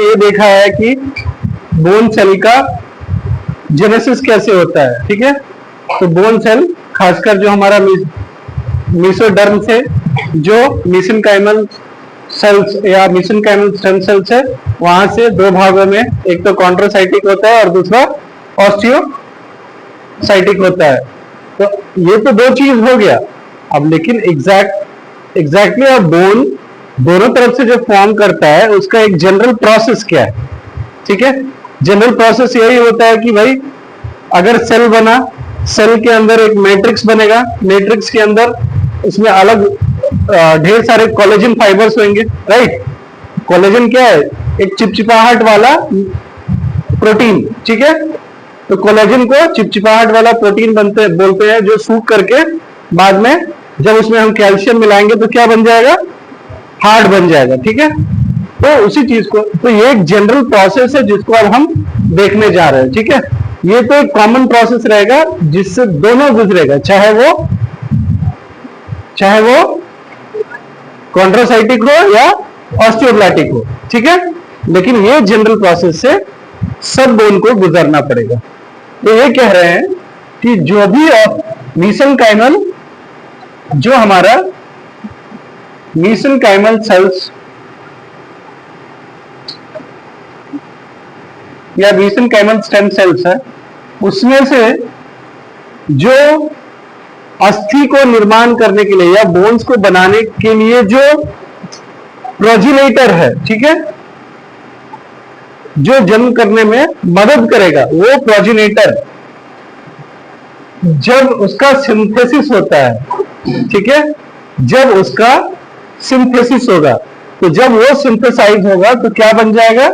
ये देखा है कि बोन सेल का जेनेसिस कैसे होता है, ठीक है। तो बोन सेल खासकर जो हमारा मेसोडर्म से जो मेसेनकाइमल सेल्स या मेसेनकाइमल स्टेम सेल्स है, वहां से दो भागों में, एक तो कॉन्ट्रोसाइटिक होता है और दूसरा ऑस्टियोसाइटिक होता है। तो ये तो दो चीज हो गया। अब लेकिन एग्जैक्टली अब बोन दोनों तरफ से जो फॉर्म करता है उसका एक जनरल प्रोसेस क्या है, ठीक है। जनरल प्रोसेस यही होता है कि भाई अगर सेल बना, सेल के अंदर एक मैट्रिक्स बनेगा, मैट्रिक्स के अंदर उसमें अलग ढेर सारे कोलेजन फाइबर्स होंगे, राइट। कोलेजन क्या है? एक चिपचिपाहट वाला प्रोटीन, ठीक है। तो कोलेजन को चिपचिपाहट वाला प्रोटीन बोलते हैं, जो सूख करके बाद में जब उसमें हम कैल्शियम मिलाएंगे तो क्या बन जाएगा? हार्ड बन जाएगा, ठीक है। तो उसी चीज को, तो ये एक जनरल प्रोसेस है जिसको अब हम देखने जा रहे हैं, ठीक है। ये तो एक कॉमन प्रोसेस रहेगा जिससे दोनों गुजरेगा, चाहे वो कॉन्ट्रोसाइटिक हो या ऑस्टियोब्लास्टिक हो, ठीक है। लेकिन ये जनरल प्रोसेस से सब बोन को गुजरना पड़ेगा। तो ये कह रहे हैं कि जो भी मेसेनकाइमल, जो हमारा मेसेनकाइमल सेल्स या मेसेनकाइमल स्टेम सेल्स है, उसमें से जो अस्थि को निर्माण करने के लिए या बोन्स को बनाने के लिए जो प्रोजिनेटर है, ठीक है, जो जन्म करने में मदद करेगा, वो प्रोजिनेटर जब उसका सिंथेसिस होता है, ठीक है, जब उसका सिंथेसिस होगा, तो जब वो सिंथेसाइज होगा तो क्या बन जाएगा?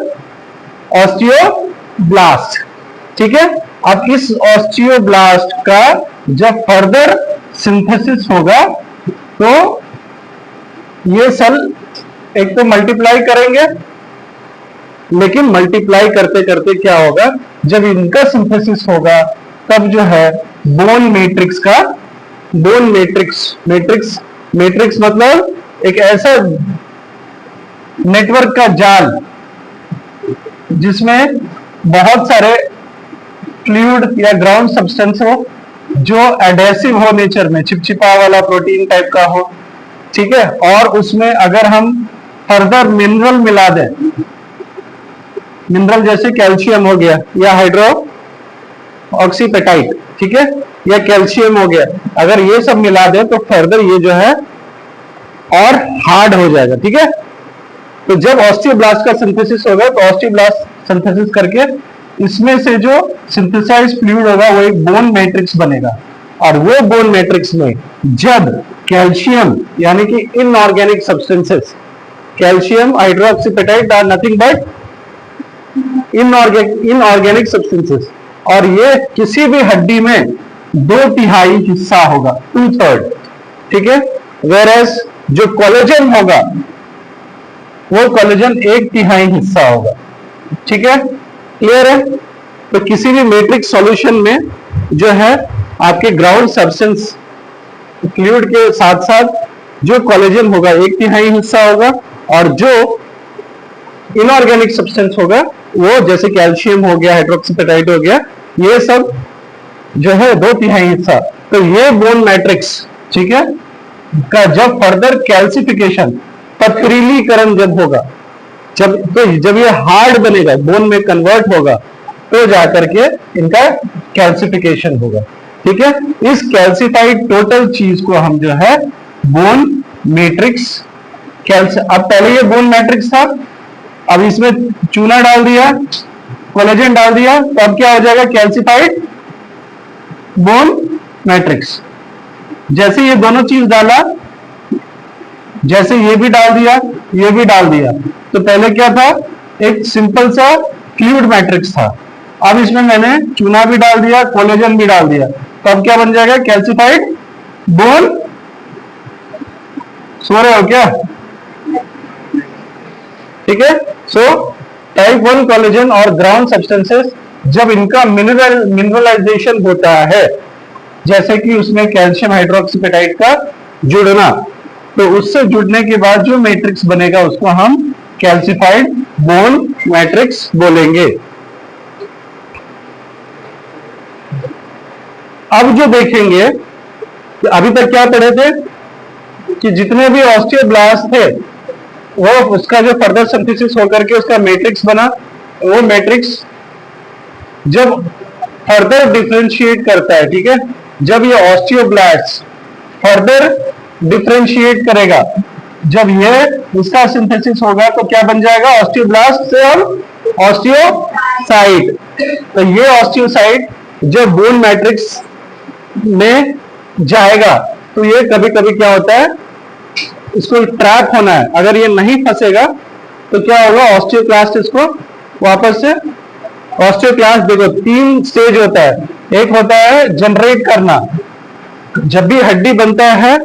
ऑस्टियोब्लास्ट, ठीक है। अब इस ऑस्टियोब्लास्ट का जब फर्दर सिंथेसिस होगा तो ये सेल एक तो मल्टीप्लाई करेंगे, लेकिन मल्टीप्लाई करते करते क्या होगा, जब इनका सिंथेसिस होगा तब जो है बोन मैट्रिक्स मतलब एक ऐसा नेटवर्क का जाल जिसमें बहुत सारे फ्लूइड या ग्राउंड सब्सटेंस हो, जो एडेसिव हो नेचर में, चिपचिपा वाला प्रोटीन टाइप का हो, ठीक है। और उसमें अगर हम फर्दर मिनरल मिला दें, मिनरल जैसे कैल्शियम हो गया या हाइड्रो ऑक्सीपेटाइट, ठीक है, या कैल्शियम हो गया, अगर ये सब मिला दें तो फर्दर ये जो है और हार्ड हो जाएगा, ठीक है। तो जब ऑस्टियोब्लास्ट का सिंथेसिस होगा तो ऑस्टियोब्लास्ट सिंथेसिस करके इसमें से जो सिंथेसाइज फ्लूइड होगा वो एक बोन मैट्रिक्स बनेगा, और वो बोन मैट्रिक्स में जब कैल्शियम यानी कि inorganic substances, calcium hydroxyapatite are nothing but inorganic substances, और ये किसी भी हड्डी में 2/3 हिस्सा होगा, 2/3, ठीक है। वेरएस जो कोलेजन होगा वो कोलेजन 1/3 हिस्सा होगा, ठीक है। क्लियर है? तो किसी भी मैट्रिक्स सॉल्यूशन में जो है आपके ग्राउंड सब्सटेंस फ्लूइड के साथ साथ जो कोलेजन होगा 1/3 हिस्सा होगा, और जो इनऑर्गेनिक सब्सटेंस होगा वो जैसे कैल्शियम हो गया, हाइड्रोक्सीपेटाइट हो गया, ये सब जो है 2/3 हिस्सा। तो ये बोन मैट्रिक्स, ठीक है, का जब फर्दर कैल्सिफिकेशन, पथरीलीकरण जब होगा, जब ये हार्ड बनेगा, बोन में कन्वर्ट होगा, तो जाकर के इनका कैल्सिफिकेशन होगा, ठीक है। इस कैल्सिफाइड टोटल चीज को हम जो है बोन मैट्रिक्स अब पहले ये बोन मैट्रिक्स था, अब इसमें चूना डाल दिया, कोलेजन डाल दिया, तो अब क्या हो जाएगा? Calcified bone matrix. जैसे ये दोनों चीज डाला, जैसे ये भी डाल दिया, ये भी डाल दिया, तो पहले क्या था? एक सिंपल सा फ्लूइड मैट्रिक्स था, अब इसमें मैंने चूना भी डाल दिया, कोलेजन भी डाल दिया, तो अब क्या बन जाएगा? Calcified bone. सो रहे हो क्या? ठीक है। सो टाइप 1 कोलेजन और ग्राउंड सब्सटेंसेस जब इनका मिनरलाइजेशन होता है, जैसे कि उसमें कैल्शियम हाइड्रोक्सीपेटाइट का जुड़ना, तो उससे जुड़ने के बाद जो मैट्रिक्स बनेगा उसको हम कैल्सिफाइड बोन मैट्रिक्स बोलेंगे। अब जो देखेंगे कि अभी तक क्या पढ़े थे कि जितने भी ऑस्टियोब्लास्ट थे वो उसका जो फर्दर सिंथेसिस होकर के उसका मैट्रिक्स बना, वो मैट्रिक्स जब फर्दर डिफरेंशिएट करता है, ठीक है, जब ये ऑस्टियोब्लास्ट फर्दर डिफरेंशिएट करेगा, जब ये इसका सिंथेसिस होगा तो क्या बन जाएगा, ऑस्टियोब्लास्ट से हम ऑस्टियोसाइट। तो ये ऑस्टियोसाइट जब बोन मैट्रिक्स में जाएगा तो ये कभी कभी क्या होता है, इसको ट्रैप होना है, अगर ये नहीं फंसेगा तो क्या होगा, ऑस्टियोक्लास्ट इसको वापस से, ऑस्टियोक्लास्ट देखो 3 स्टेज होता है। एक होता है जनरेट करना, जब भी हड्डी बनता है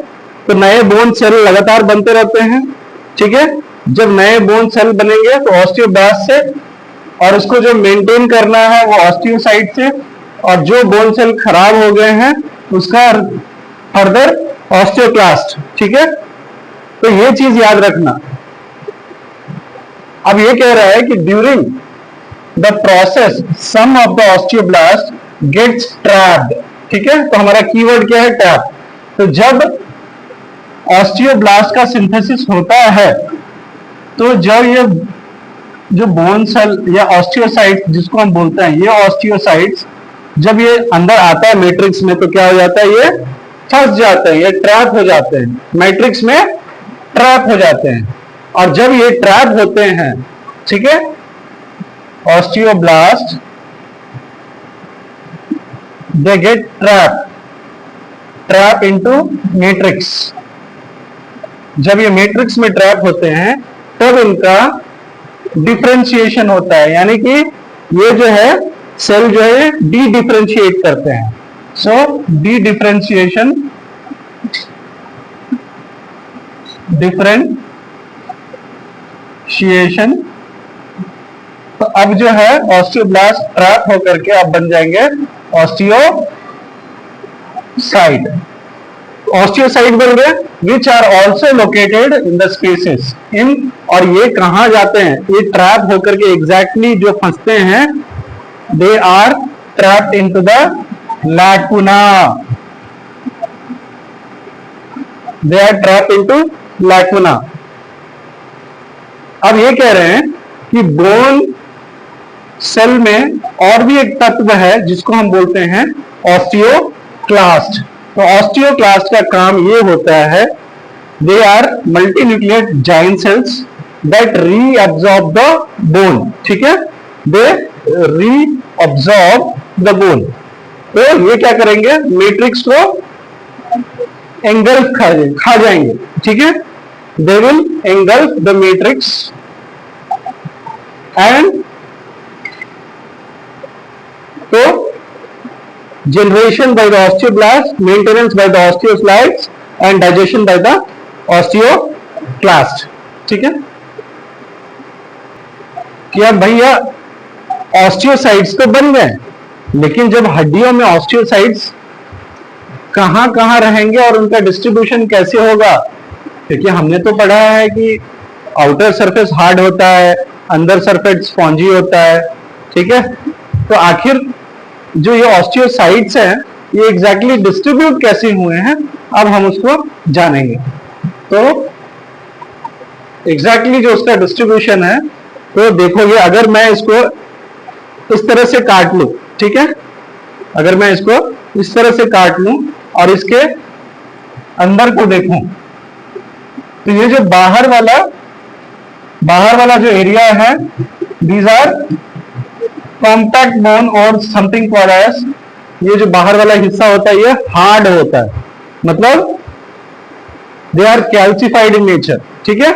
तो नए बोन सेल लगातार बनते रहते हैं, ठीक है, जब नए बोन सेल बनेंगे तो ऑस्टियोब्लास्ट से, और उसको जो मेंटेन करना है वो ऑस्टियोसाइट से, और जो बोन सेल खराब हो गए हैं उसका फर्दर ऑस्टियोक्लास्ट, ठीक है। तो ये चीज याद रखना। अब ये कह रहा है कि during the process some of the osteoblast gets trapped, ठीक है, तो हमारा कीवर्ड क्या है, ट्रैप। तो जब ऑस्टियोब्लास्ट का सिंथेसिस होता है तो जब ये जो बोन सेल या ऑस्टियोसाइट्स जिसको हम बोलते हैं, ये ऑस्टियोसाइट्स जब ये अंदर आता है मैट्रिक्स में तो क्या हो जाता है, ये फंस जाते हैं, ये ट्रैप हो जाते हैं, मैट्रिक्स में ट्रैप हो जाते हैं। और जब ये ट्रैप होते हैं, ठीक है, osteoblast they get trap into matrix. जब ये मैट्रिक्स में ट्रैप होते हैं तब इनका डिफरेंशिएशन होता है, यानी कि ये जो है सेल जो है डी डिफरेंशिएट करते हैं। सो डी डिफरेंशिएशन, तो अब जो है ऑस्टियोब्लास्ट ट्रैप होकर के अब बन जाएंगे ऑस्टियोसाइट। ऑस्टियोसाइट बन गए which are also located in the spaces in, और ये कहां जाते हैं, ये ट्रैप होकर के एग्जैक्टली जो फंसते हैं, they are trapped into the lacuna, they are trapped into lacuna. अब ये कह रहे हैं कि बोन सेल में और भी एक तत्व है जिसको हम बोलते हैं ऑस्टियोक्लास्ट। तो ऑस्टियोक्लास्ट का काम ये होता है, they are multinucleate giant cells that reabsorb the bone, ठीक है, दे रीअब्सॉर्ब द बोन। तो ये क्या करेंगे, मैट्रिक्स को एंगल्फ खा जाएंगे, ठीक है, they will engulf the matrix and, तो generation by the osteoblast, maintenance by the osteoclasts and digestion by the osteoclast, ठीक है। क्या भैया ऑस्टियोसाइट्स तो बन गए, लेकिन जब हड्डियों में ऑस्टियोसाइट्स कहां कहां रहेंगे और उनका डिस्ट्रीब्यूशन कैसे होगा, क्योंकि हमने तो पढ़ा है कि आउटर सरफेस हार्ड होता है, अंदर सरफेस स्पॉन्जी होता है, ठीक है। तो आखिर जो ये ऑस्टियोसाइट्स हैं ये एग्जैक्टली डिस्ट्रीब्यूट कैसे हुए हैं, अब हम उसको जानेंगे। तो एग्जैक्टली जो उसका डिस्ट्रीब्यूशन है, तो देखोगे अगर मैं इसको इस तरह से काट लूं, ठीक है, अगर मैं इसको इस तरह से काट लूं और इसके अंदर को देखूं, तो ये जो बाहर वाला जो एरिया है, दीज आर कॉम्पैक्ट बोन और समथिंग कॉल्ड एज, ये जो बाहर वाला हिस्सा होता है ये हार्ड होता है, मतलब they are calcified in nature, ठीक है।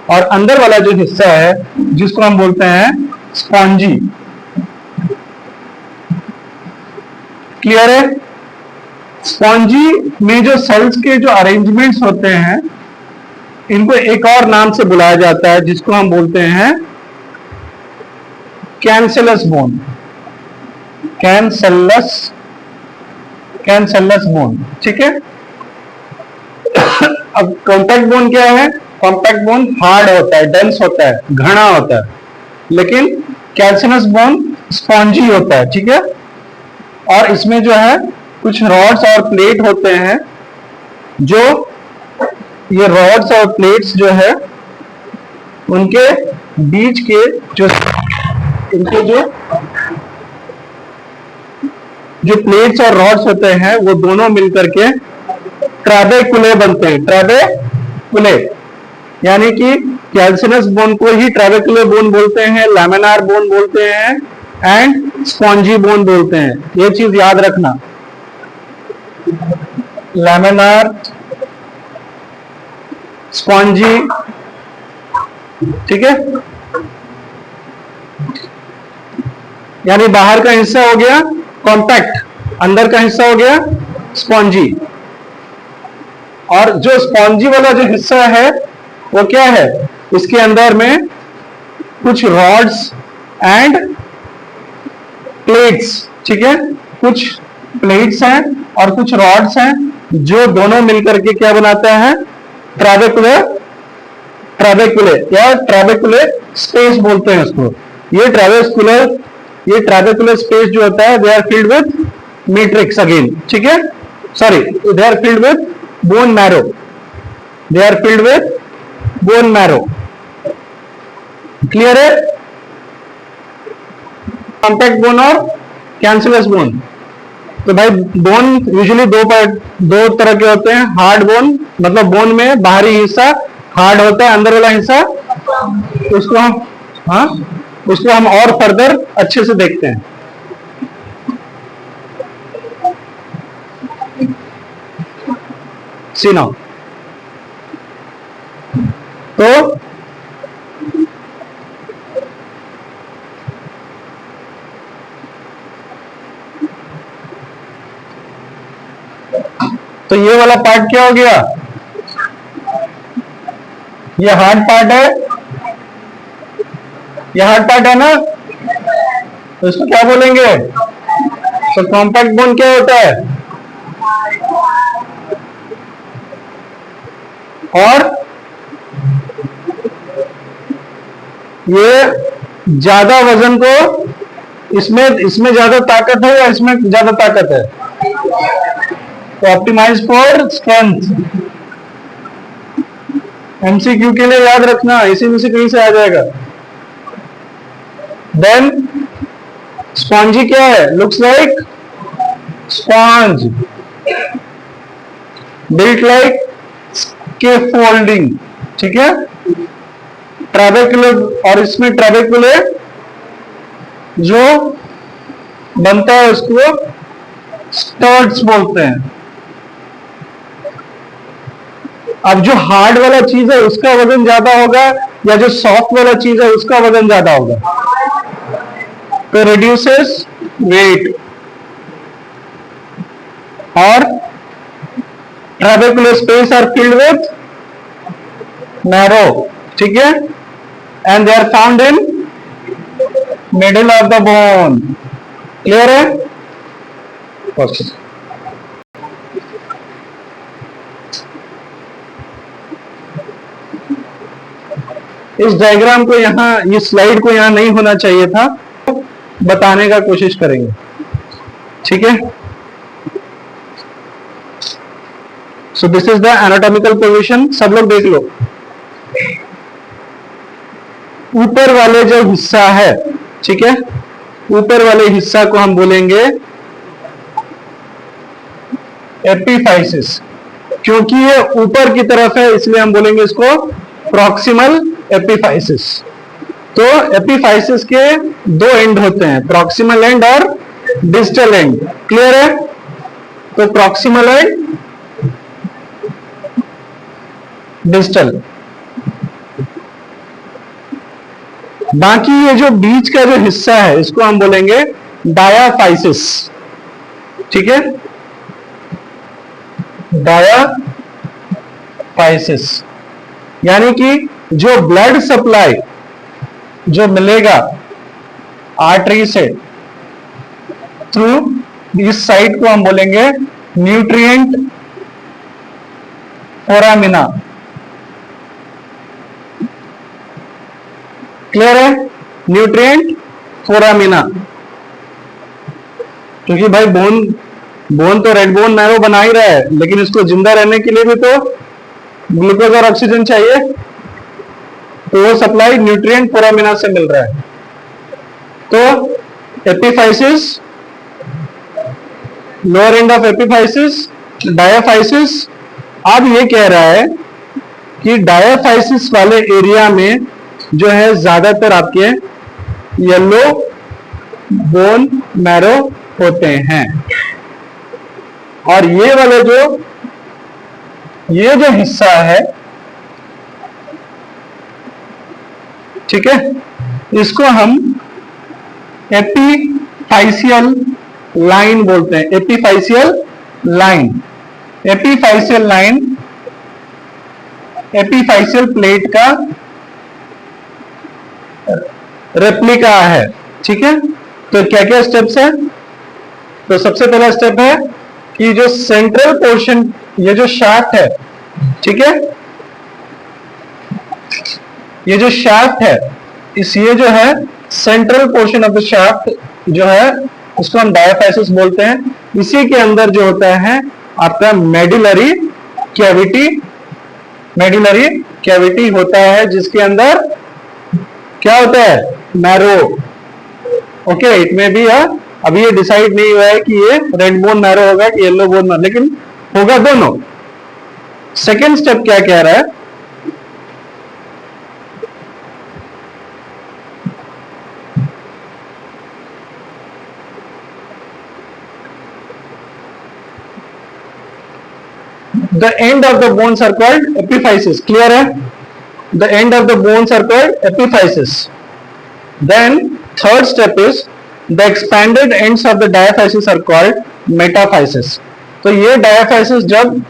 और अंदर वाला जो हिस्सा है जिसको हम बोलते हैं स्पॉन्जी, क्लियर है। स्पॉन्जी में जो सेल्स के जो अरेंजमेंट्स होते हैं इनको एक और नाम से बुलाया जाता है जिसको हम बोलते हैं कैंसलस बोन, कैंसलस बोन, ठीक है। अब कॉम्पैक्ट बोन क्या है, कॉम्पैक्ट बोन हार्ड होता है, डेंस होता है, घना होता है, लेकिन कैल्सिनस बोन स्पॉन्जी होता है, ठीक है। और इसमें जो है कुछ रॉड्स और प्लेट होते हैं, जो ये रॉड्स और प्लेट्स जो है उनके बीच के जो इनके जो प्लेट्स और रॉड्स होते हैं वो दोनों मिलकर के ट्रैबेकुले बनते हैं। ट्रैबेकुले यानी कि कैल्सिनस बोन को ही ट्रैबेकुलर बोन बोलते हैं, लैमिनार बोन बोलते हैं एंड स्पॉन्जी बोन बोलते हैं। ये चीज याद रखना, लैमिनार, स्पॉन्जी, ठीक है। यानी बाहर का हिस्सा हो गया कॉम्पैक्ट, अंदर का हिस्सा हो गया स्पॉन्जी। और जो स्पॉन्जी वाला जो हिस्सा है वो क्या है, इसके अंदर में कुछ रॉड्स एंड प्लेट्स, ठीक है, कुछ प्लेट्स हैं और कुछ रॉड्स हैं, जो दोनों मिलकर के क्या बनाता है, ट्रैबेकुलर, ट्रैबेकुले या ट्रैबेकुले स्पेस बोलते हैं उसको। ये ट्रैबेकुलर स्पेस जो होता है, they are filled with matrix again, ठीक है, sorry, they are filled with bone marrow, they are filled with bone marrow. Clear है? कॉम्पैक्ट बोन और कैंसरस बोन। तो भाई बोन यूजुअली दो तरह के होते हैं। हार्ड बोन मतलब बोन में बाहरी हिस्सा हार्ड होता है, अंदर वाला हिस्सा उसको हम और फर्दर अच्छे से देखते हैं। सी नाउ, तो ये वाला पार्ट क्या हो गया, ये हार्ड पार्ट है, ये हार्ड पार्ट है ना, तो इसको क्या बोलेंगे, तो कॉम्पैक्ट बोन क्या होता है, और ये ज्यादा वजन को इसमें ज्यादा ताकत है या इसमें ज्यादा ताकत है, तो ऑप्टिमाइज फॉर स्ट्रेंथ। एमसीक्यू के लिए याद रखना, इसी में से कहीं से आ जाएगा। देन स्पॉन्जी क्या है, looks like sponge, built like scaffolding, ठीक है। ट्रैबेकुलर, और इसमें ट्रैबेकुलर जो बनता है उसको स्टर्ट्स बोलते हैं। अब जो हार्ड वाला चीज है उसका वजन ज्यादा होगा या जो सॉफ्ट वाला चीज है उसका वजन ज्यादा होगा, तो रिड्यूसेस वेट। और trabecular space are filled with marrow, ठीक है, and they are found in middle of the bone. Clear है? ओके। इस डायग्राम को यहां, इस स्लाइड को यहां नहीं होना चाहिए था, बताने का कोशिश करेंगे, ठीक है। So this is the anatomical position, सब लोग देख लो। ऊपर वाले जो हिस्सा है, ठीक है, ऊपर वाले हिस्सा को हम बोलेंगे एपिफाइसिस। क्योंकि ये ऊपर की तरफ है इसलिए हम बोलेंगे इसको प्रॉक्सिमल एपिफाइसिस। तो एपिफाइसिस के दो एंड होते हैं, प्रॉक्सिमल एंड और डिस्टल एंड। क्लियर है? तो प्रॉक्सिमल एंड डिस्टल। बाकी ये जो बीच का जो हिस्सा है इसको हम बोलेंगे डायाफाइसिस, ठीक है, डायाफाइसिस। यानी कि जो ब्लड सप्लाई जो मिलेगा आर्टरी से थ्रू इस साइड को हम बोलेंगे न्यूट्रिएंट फोरामिना, क्लियर है? न्यूट्रिएंट फोरामिना, क्योंकि भाई बोन तो रेड बोन मैरो बना ही रहा है, लेकिन इसको जिंदा रहने के लिए भी तो ग्लूकोज और ऑक्सीजन चाहिए, तो वो सप्लाई न्यूट्रिएंट फोरामिना से मिल रहा है। तो epiphysis, lower end of epiphysis, diaphysis. अब ये कह रहा है कि डायाफाइसिस वाले एरिया में जो है ज्यादातर आपके येलो बोन मैरो होते हैं, और ये जो हिस्सा है, ठीक है, इसको हम एपीफाइशियल लाइन बोलते हैं। एपीफाइशियल लाइन, एपीफाइशियल लाइन एपीफाइशियल प्लेट का रेप्लिका है, ठीक है। तो क्या क्या स्टेप्स है? तो सबसे पहला स्टेप है कि जो सेंट्रल पोर्शन, ये जो शाफ्ट है, ठीक है, ये जो शाफ्ट है, ये जो है central portion of the shaft जो है, उसको हम डायाफाइसिस बोलते हैं। इसी के अंदर जो होता है आपका मेडुलरी कैविटी, मेडुलरी कैविटी होता है, जिसके अंदर क्या होता है? मैरो। ओके, इट में भी अभी ये डिसाइड नहीं हुआ है कि ये रेड बोन मैरो होगा कि येलो बोन मैरो, लेकिन होगा दोनों। सेकेंड स्टेप क्या कह रहा है? The end of the bones are called epiphysis. Clear है? The end of the bones are called epiphysis. Then third step is the expanded ends of the diaphysis are called metaphysis. तो ये diaphysis जब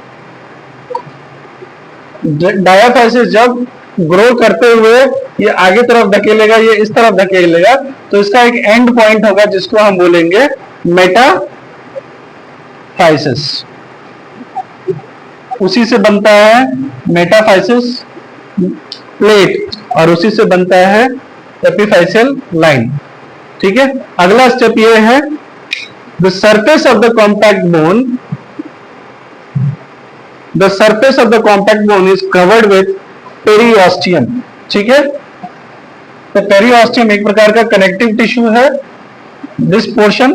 grow करते हुए ये आगे तरफ धकेलेगा, ये इस तरफ धकेलेगा, तो इसका एक एंड पॉइंट होगा जिसको हम बोलेंगे मेटाफाइसिस। उसी से बनता है मेटाफाइसिस प्लेट, और उसी से बनता है एपीफाइशियल लाइन, ठीक है। अगला स्टेप ये है, the surface of the compact bone, the surface of the compact bone is covered with periosteum, ठीक है। तो पेरिओस्टियम एक प्रकार का कनेक्टिव टिश्यू है। This portion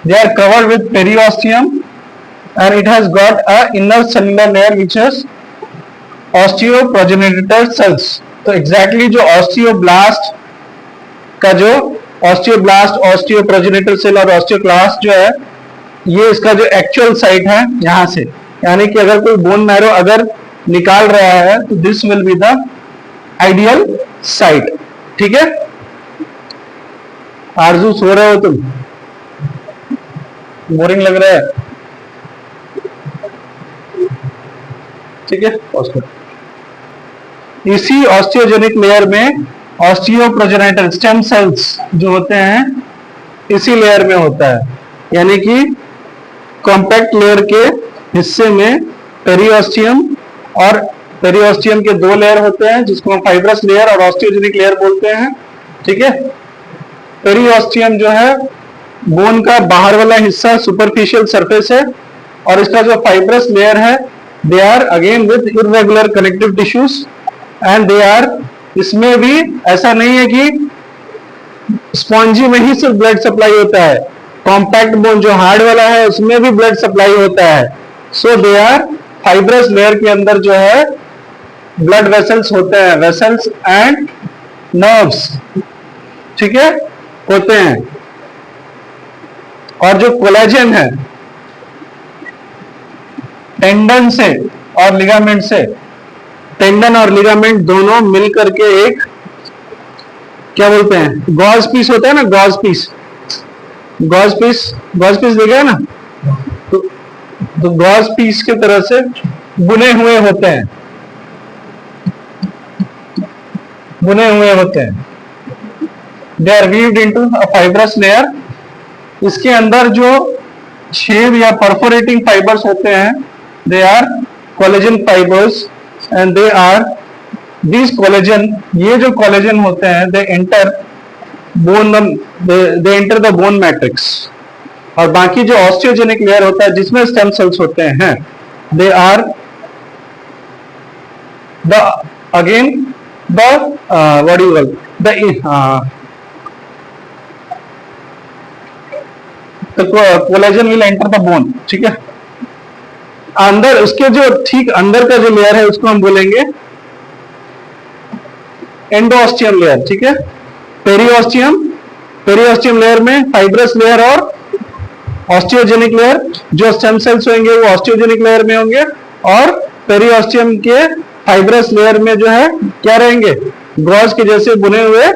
they are covered with periosteum and it has got a inner cellular layer which is osteoprogenitor cells. तो exactly जो osteoblast का जो osteoprogenitor cell और osteoclast जो है, ये इसका जो एक्चुअल साइट है यहां से, यानी कि अगर कोई बोन मैरो अगर निकाल रहा है तो this will be the ideal site, ठीक है। आरजू सो रहे हो तुम? बोरिंग लग रहा है? ठीक है, इसी ऑस्टियोजेनिक लेयर में ऑस्टियोप्रोजेनिटर स्टेम सेल्स जो होते हैं इसी लेयर में होता है, यानी कि कॉम्पैक्ट लेयर के हिस्से में पेरिओस्टियम, और पेरिओस्टियम के दो लेयर होते हैं जिसको हम फाइब्रस लेयर और ऑस्टियोजेनिक लेयर बोलते हैं, ठीक है। पेरिओस्टियम जो है बोन का बाहर वाला हिस्सा, सुपरफिशियल सरफेस है, और इसका जो फाइब्रस लेयर है, they are again with irregular connective tissues and they are, इसमें भी ऐसा नहीं है कि स्पॉन्जी में ही सिर्फ ब्लड सप्लाई होता है, कॉम्पैक्ट बोन जो हार्ड वाला है उसमें भी ब्लड सप्लाई होता है। सो दे आर फाइब्रस लेयर के अंदर जो है ब्लड वेसल्स होते हैं, वेसल्स एंड नर्व्स, ठीक है, होते हैं। और जो कोलेजन है टेंडन से और लिगामेंट से, टेंडन और लिगामेंट दोनों मिलकर के एक क्या बोलते हैं, गॉज पीस होता है ना, गॉज पीस, गॉज पीस देखा है ना, तो गॉज पीस की तरह से बुने हुए होते हैं, बुने हुए होते हैं। They are weaved into a fibrous layer. इसके अंदर जो छेद या परफोरेटिंग फाइबर्स होते हैं, they are collagen fibers and they are these collagen, ये जो collagen होते हैं, they enter the bone matrix, और बाकी जो ऑस्टियोजेनिक लेयर होता है जिसमें स्टेम सेल्स होते हैं, they are the again the what do you call the collagen will enter the bone, ठीक है। अंदर उसके जो ठीक अंदर का जो लेयर है उसको हम बोलेंगे एंडोऑस्टियम लेयर, ठीक है। पेरियोस्टियम लेयर में फाइब्रस लेयर और ऑस्टियोजेनिक लेयर, जो स्टेम सेल्स होंगे वो ऑस्टियोजेनिक लेयर में होंगे, और पेरियोस्टियम के फाइब्रस लेयर में जो है क्या रहेंगे, गॉज के जैसे बुने हुए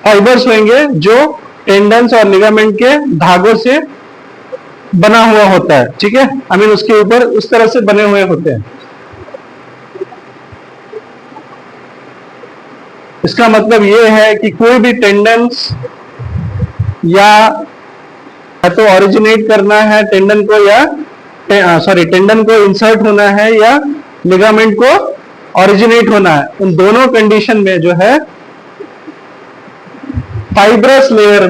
फाइबर्स होंगे जो टेंडन्स और लिगामेंट के धागों से बना हुआ होता है, ठीक है। आई मीन उसके ऊपर उस तरह से बने हुए होते हैं। इसका मतलब ये है कि कोई भी टेंडन्स या तो ओरिजिनेट करना है टेंडन को, या टेंडन को इंसर्ट होना है, या लिगामेंट को ओरिजिनेट होना है, उन दोनों कंडीशन में जो है फाइब्रस लेयर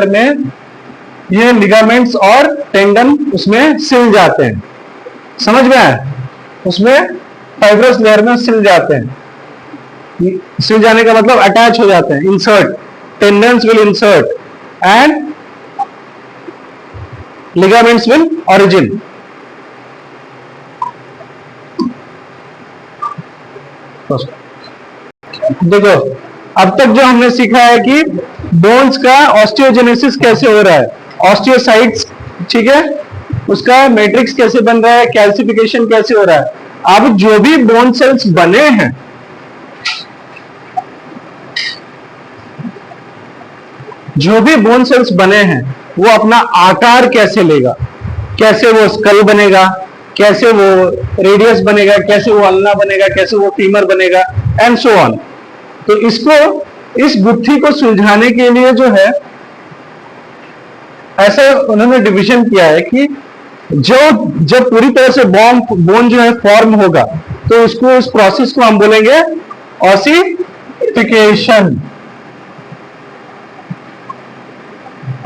में ये लिगामेंट्स और टेंडन उसमें सिल जाते हैं। समझ में आया? उसमें फाइब्रस लेयर में सिल जाते हैं। सिल जाने का मतलब अटैच हो जाते हैं, insert, tendons will insert and ligaments will origin. देखो अब तक जो हमने सीखा है कि बोन्स का ऑस्टियोजेनेसिस कैसे हो रहा है, ऑस्टियोसाइट्स, ठीक है, उसका मैट्रिक्स कैसे बन रहा है, कैल्सिफिकेशन कैसे हो रहा है। अब जो भी बोन सेल्स बने हैं, वो अपना आकार कैसे लेगा, कैसे वो स्कल बनेगा, कैसे वो रेडियस बनेगा, कैसे वो अल्ना बनेगा, कैसे वो फीमर बनेगा, एंड सो ऑन। तो इस गुत्थी को सुलझाने के लिए जो है ऐसा उन्होंने डिवीजन किया है कि जब पूरी तरह से बोन जो है फॉर्म होगा तो इस प्रोसेस को हम बोलेंगे ऑसिफिकेशन।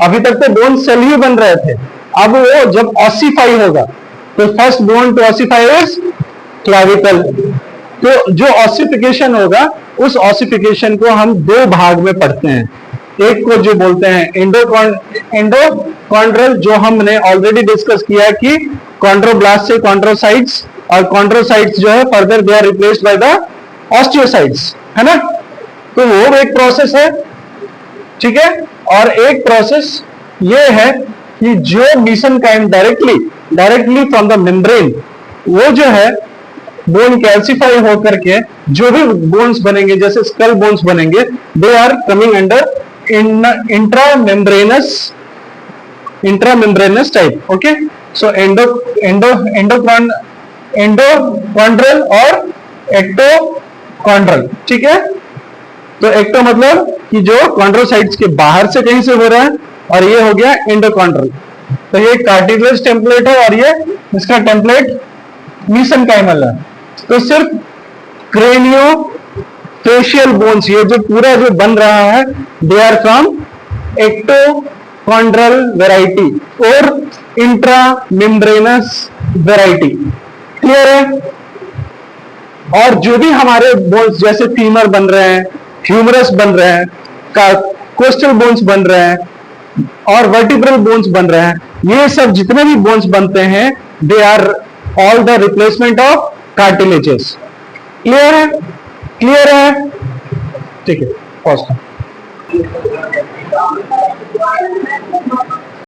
अभी तक तो बोन सेल ही बन रहे थे, अब वो जब ऑसिफाई होगा तो first bone to ossify is clavicle. तो जो ऑसिफिकेशन होगा उस ऑसिफिकेशन को हम दो भाग में पढ़ते हैं। एक को जो बोलते हैं एंडोकॉन्ड्रल, जो हमने ऑलरेडी डिस्कस किया कि कॉन्ड्रोब्लास्ट से कॉन्ड्रोसाइट्स, और कॉन्ड्रोसाइट्स जो है further they are replaced by the osteocytes, है ना। तो वो एक प्रोसेस है, ठीक है। और एक प्रोसेस ये है कि जो mesenchyme directly from the membrane, वो जो है बोन कैल्सिफाई होकर के जो भी बोन्स बनेंगे, जैसे स्कल बोन्स बनेंगे, they are coming under intramembranous type. Okay, so endochondral और एक्टोकॉन्ड्रल, ठीक है। तो एक्टो मतलब कि जो कॉन्ड्रोसाइट्स के बाहर से कहीं से हो रहा है, और ये हो गया एंडोकॉन्ड्रल। तो ये कार्टिलेज टेम्पलेट है और ये इसका टेम्पलेट मेसेनकाइमल है। तो सिर्फ क्रेनियो फेशियल बोन्स, ये जो पूरा जो बन रहा है, दे आर फ्रॉम एक्टोकॉन्ड्रल वेराइटी और इंट्रामेम्ब्रेनस वेराइटी। क्लियर है? और जो भी हमारे बोन्स जैसे फीमर बन रहे हैं, ह्यूमरस बन रहे हैं, कोस्टल बोन्स बन रहे हैं और वर्टिब्रल बोन्स बन रहे हैं, ये सब जितने भी बोन्स बनते हैं, they are all the replacement of cartilages. Clear है? क्लियर है? ठीक है, पॉज।